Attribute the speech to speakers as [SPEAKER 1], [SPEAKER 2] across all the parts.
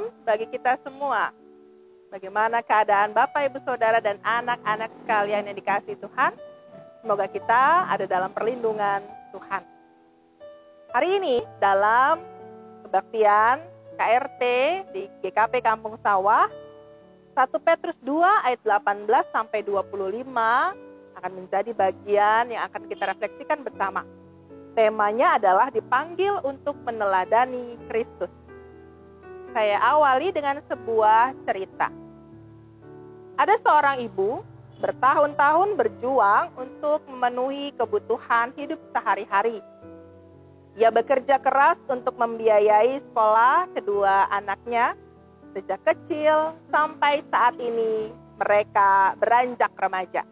[SPEAKER 1] Shalom bagi kita semua. Bagaimana keadaan Bapak, Ibu, Saudara, dan anak-anak sekalian yang dikasihi Tuhan? Semoga kita ada dalam perlindungan Tuhan. Hari ini dalam kebaktian KRT di GKP Kampung Sawah, 1 Petrus 2 ayat 18 sampai 25 akan menjadi bagian yang akan kita refleksikan bersama. Temanya adalah dipanggil untuk meneladani Kristus. Saya awali dengan sebuah cerita. Ada seorang ibu bertahun-tahun berjuang untuk memenuhi kebutuhan hidup sehari-hari. Ia bekerja keras untuk membiayai sekolah kedua anaknya sejak kecil sampai saat ini mereka beranjak remaja.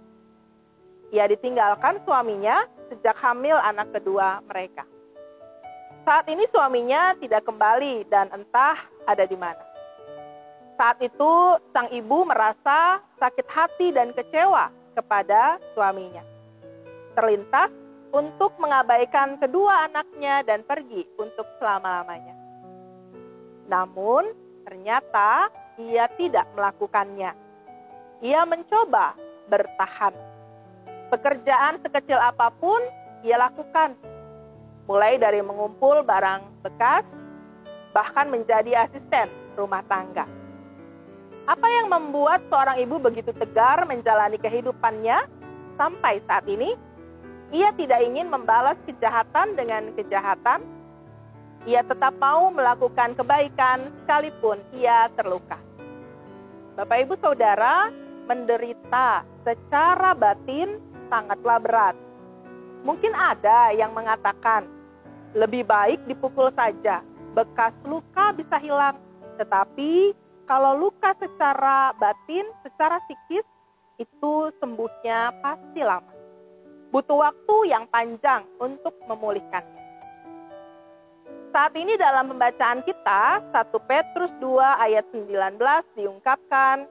[SPEAKER 1] Ia ditinggalkan suaminya sejak hamil anak kedua mereka. Saat ini suaminya tidak kembali dan entah ada di mana. Saat itu sang ibu merasa sakit hati dan kecewa kepada suaminya. Terlintas untuk mengabaikan kedua anaknya dan pergi untuk selama-lamanya. Namun ternyata ia tidak melakukannya. Ia mencoba bertahan. Pekerjaan sekecil apapun ia lakukan. Mulai dari mengumpul barang bekas, bahkan menjadi asisten rumah tangga. Apa yang membuat seorang ibu begitu tegar menjalani kehidupannya sampai saat ini? Ia tidak ingin membalas kejahatan dengan kejahatan. Ia tetap mau melakukan kebaikan sekalipun ia terluka. Bapak, Ibu, Saudara, menderita secara batin sangatlah berat. Mungkin ada yang mengatakan, lebih baik dipukul saja, bekas luka bisa hilang. Tetapi kalau luka secara batin, secara psikis, itu sembuhnya pasti lama. Butuh waktu yang panjang untuk memulihkannya. Saat ini dalam pembacaan kita, 1 Petrus 2 ayat 19 diungkapkan,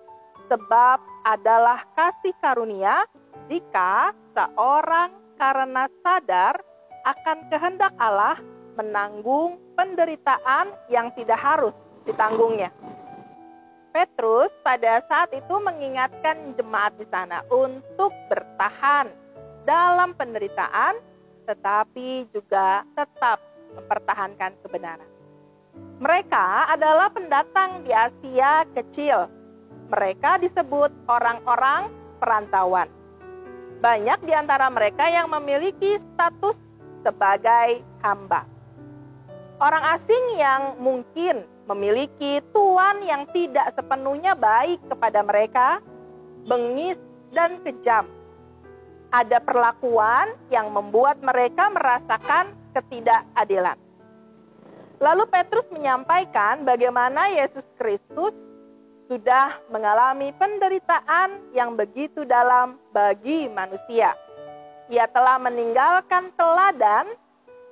[SPEAKER 1] sebab adalah kasih karunia jika seorang karena sadar akan kehendak Allah menanggung penderitaan yang tidak harus ditanggungnya. Petrus pada saat itu mengingatkan jemaat di sana untuk bertahan dalam penderitaan, tetapi juga tetap mempertahankan kebenaran. Mereka adalah pendatang di Asia kecil. Mereka disebut orang-orang perantauan. Banyak di antara mereka yang memiliki status sebagai hamba. Orang asing yang mungkin memiliki tuan yang tidak sepenuhnya baik kepada mereka, bengis dan kejam. Ada perlakuan yang membuat mereka merasakan ketidakadilan. Lalu Petrus menyampaikan bagaimana Yesus Kristus sudah mengalami penderitaan yang begitu dalam bagi manusia. Ia telah meninggalkan teladan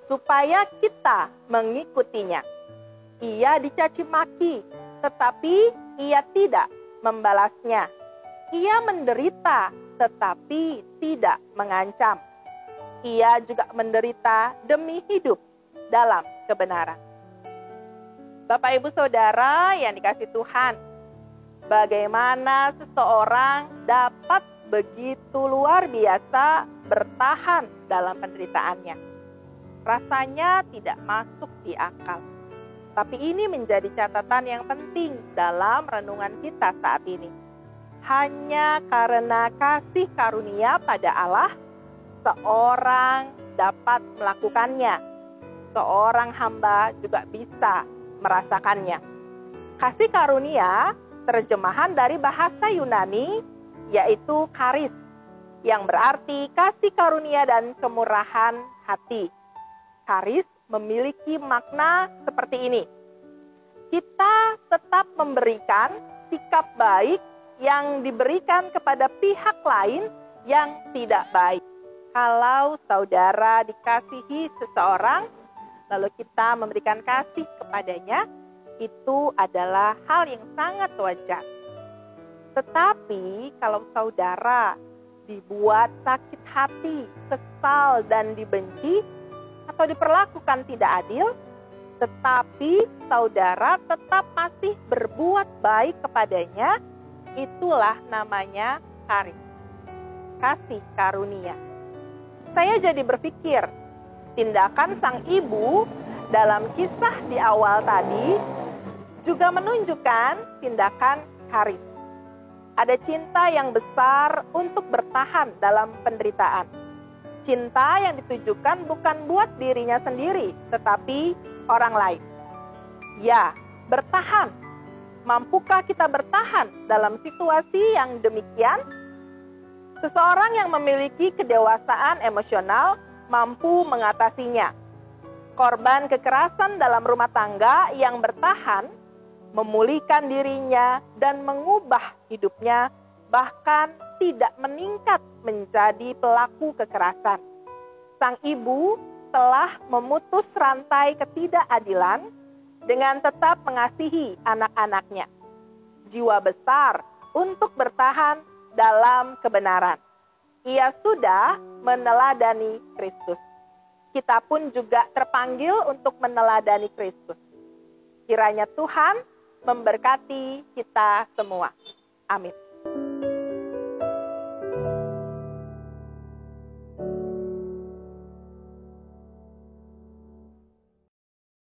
[SPEAKER 1] supaya kita mengikutinya. Ia dicaci maki, tetapi ia tidak membalasnya. Ia menderita, tetapi tidak mengancam. Ia juga menderita demi hidup dalam kebenaran. Bapak, Ibu, Saudara yang dikasihi Tuhan, bagaimana seseorang dapat begitu luar biasa bertahan dalam penderitaannya? Rasanya tidak masuk di akal. Tapi ini menjadi catatan yang penting dalam renungan kita saat ini. Hanya karena kasih karunia pada Allah, seorang dapat melakukannya. Seorang hamba juga bisa merasakannya. Kasih karunia terjemahan dari bahasa Yunani yaitu charis, yang berarti kasih karunia dan kemurahan hati. Charis memiliki makna seperti ini. Kita tetap memberikan sikap baik yang diberikan kepada pihak lain yang tidak baik. Kalau saudara dikasihi seseorang, lalu kita memberikan kasih kepadanya, itu adalah hal yang sangat wajar. Tetapi kalau saudara dibuat sakit hati, kesal, dan dibenci, atau diperlakukan tidak adil, tetapi saudara tetap masih berbuat baik kepadanya, itulah namanya karis, kasih karunia. Saya jadi berpikir, tindakan sang ibu dalam kisah di awal tadi juga menunjukkan tindakan karis. Ada cinta yang besar untuk bertahan dalam penderitaan. Cinta yang ditujukan bukan buat dirinya sendiri, tetapi orang lain. Ya, bertahan. Mampukah kita bertahan dalam situasi yang demikian? Seseorang yang memiliki kedewasaan emosional mampu mengatasinya. Korban kekerasan dalam rumah tangga yang bertahan, memulihkan dirinya dan mengubah hidupnya, bahkan tidak meningkat menjadi pelaku kekerasan. Sang ibu telah memutus rantai ketidakadilan dengan tetap mengasihi anak-anaknya. Jiwa besar untuk bertahan dalam kebenaran. Ia sudah meneladani Kristus. Kita pun juga terpanggil untuk meneladani Kristus. Kiranya Tuhan memberkati kita semua. Amin.